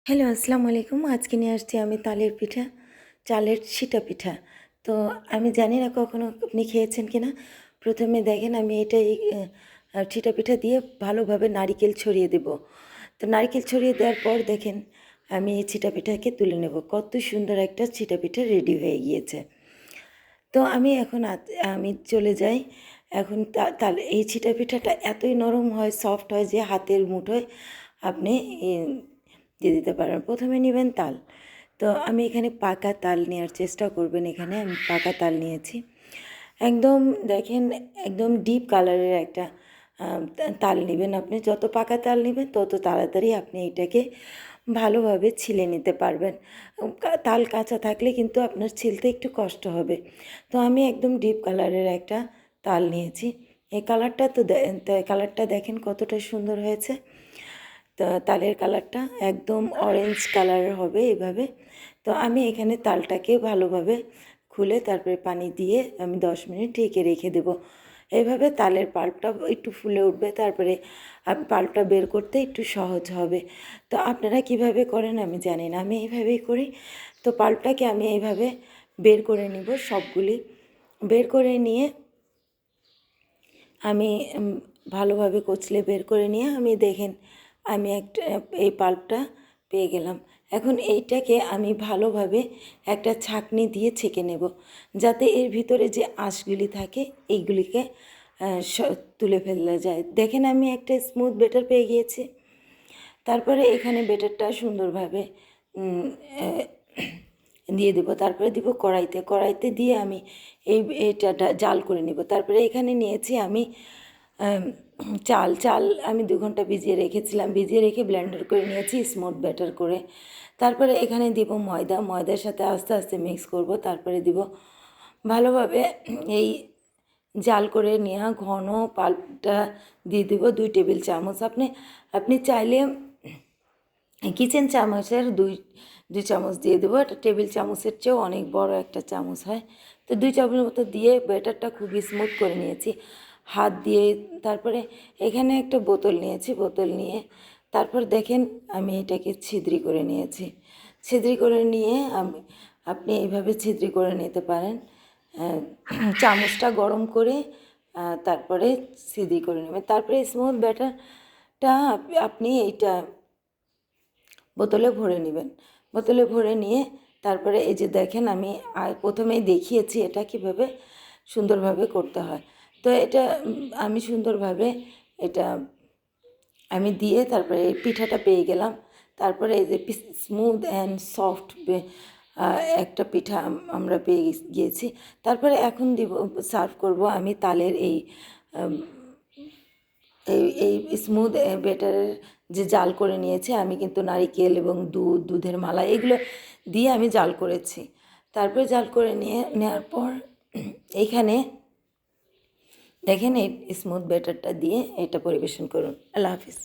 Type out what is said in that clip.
Hello, আসসালামু আলাইকুম। আজকে নিয়ে আসছি আমি তালের পিঠা, চালের সিটা পিঠা। তো আমি জানি না কখনো আপনি খেয়েছেন কিনা? প্রথমে দেখেন আমি এটাই সিটা পিঠা দিয়ে ভালোভাবে নারিকেল ছড়িয়ে দেব। তো নারিকেল ছড়িয়ে দেওয়ার পর দেখেন আমি এই চিটা পিঠাকে তুলে নেব। কত সুন্দর একটা চিটা পিঠা রেডি হয়ে গিয়েছে। তো আমি এখন আমি চলে যাই। এখন তাহলে এই চিটা পিঠাটা এতই নরম হয়, সফট হয় যে হাতের মুঠোয় আপনি দিয়ে দিতে পারেন। প্রথমে নেবেন তাল। তো আমি এখানে পাকা তাল নেওয়ার চেষ্টা করবেন। এখানে আমি পাকা তাল নিয়েছি। একদম দেখেন একদম ডিপ কালারের একটা তাল নেবেন আপনি। যত পাকা তাল নেবেন তত তাড়াতাড়ি আপনি এটাকে ভালোভাবে ছিলে নিতে পারবেন। তাল কাঁচা থাকলে কিন্তু আপনার ছিলতে একটু কষ্ট হবে। তো আমি একদম ডিপ কালারের একটা তাল নিয়েছি। এই কালারটা তো কালারটা দেখেন কতটা সুন্দর হয়েছে। তো তালের কালারটা একদম অরেঞ্জ কালারের হবে এভাবে। তো আমি এখানে তালটাকে ভালোভাবে খুলে তারপরে পানি দিয়ে আমি 10 মিনিট ঢেকে রেখে দেব। এইভাবে তালের পাল্পটা একটু ফুলে উঠবে, তারপরে পাল্পটা বের করতে একটু সহজ হবে। তো আপনারা কিভাবে করেন আমি জানি না, আমি এইভাবেই করি। তো পাল্পটাকে আমি এইভাবে বের করে নিব সবগুলি। বের করে নিয়ে আমি ভালোভাবে কচলে বের করে নিয়ে আমি দেখেন আমি একটা এই পাল্পটা পেয়ে গেলাম। এখন এইটাকে আমি ভালোভাবে একটা ছাঁকনি দিয়ে ছেঁকে নেব, যাতে এর ভিতরে যে আঁশগুলি থাকে এইগুলিকে তুলে ফেলা যায়। দেখেন আমি একটা স্মুথ ব্যাটার পেয়ে গিয়েছি। তারপরে এখানে ব্যাটারটা সুন্দরভাবে দিয়ে দেবো। তারপরে দিব কড়াইতে দিয়ে আমি এটা জাল করে নেব। তারপরে এখানে নিয়েছি আমি চাল আমি 2 ঘন্টা ভিজিয়ে রেখেছিলাম। ভিজিয়ে রেখে ব্লেন্ডার করে নিয়েছি স্মুথ ব্যাটার করে। তারপরে এখানে দিব ময়দার সাথে আস্তে আস্তে মিক্স করব। তারপরে দিব ভালোভাবে এই জাল করে নেওয়া ঘন পাল্পটা দিয়ে দিব 2 টেবিল চামচ। আপনি চাইলে কিচেন চামচের দুই চামচ দিয়ে দেবো। এটা টেবিল চামচের চেয়েও অনেক বড় একটা চামচ হয়। তো 2 চামচ মতো দিয়ে ব্যাটারটা খুবই স্মুথ করে নিয়েছি হাত দিয়ে। তারপরে এখানে একটা বোতল নিয়েছি। বোতল নিয়ে তারপর দেখেন আমি এটাকে ছিদ্রি করে নিয়েছি। ছিদ্রি করে নিয়ে আপনি এইভাবে ছিদ্রি করে নিতে পারেন। চামচটা গরম করে তারপরে ছিদ্রি করে নেবেন। তারপরে স্মুথ ব্যাটারটা আপনি এইটা বোতলে ভরে নেবেন। বোতলে ভরে নিয়ে তারপরে এই যে দেখেন আমি প্রথমেই দেখিয়েছি এটা কীভাবে সুন্দরভাবে করতে হয়। তো এটা আমি সুন্দরভাবে এটা আমি দিয়ে তারপরে এই পিঠাটা পেয়ে গেলাম। তারপরে এই যে স্মুথ অ্যান্ড সফট একটা পিঠা আমরা পেয়ে গিয়েছি। তারপরে এখন সার্ভ করব আমি তালের এই স্মুথ ব্যাটারের যে জাল করে নিয়েছে। আমি কিন্তু নারিকেল এবং দুধের মালাই এগুলো দিয়ে আমি জাল করেছি। তারপরে জাল করে নেওয়ার পর এইখানে দেখেন এই স্মুথ ব্যাটারটা দিয়ে এটা পরিবেশন করুন। আল্লাহ হাফিজ।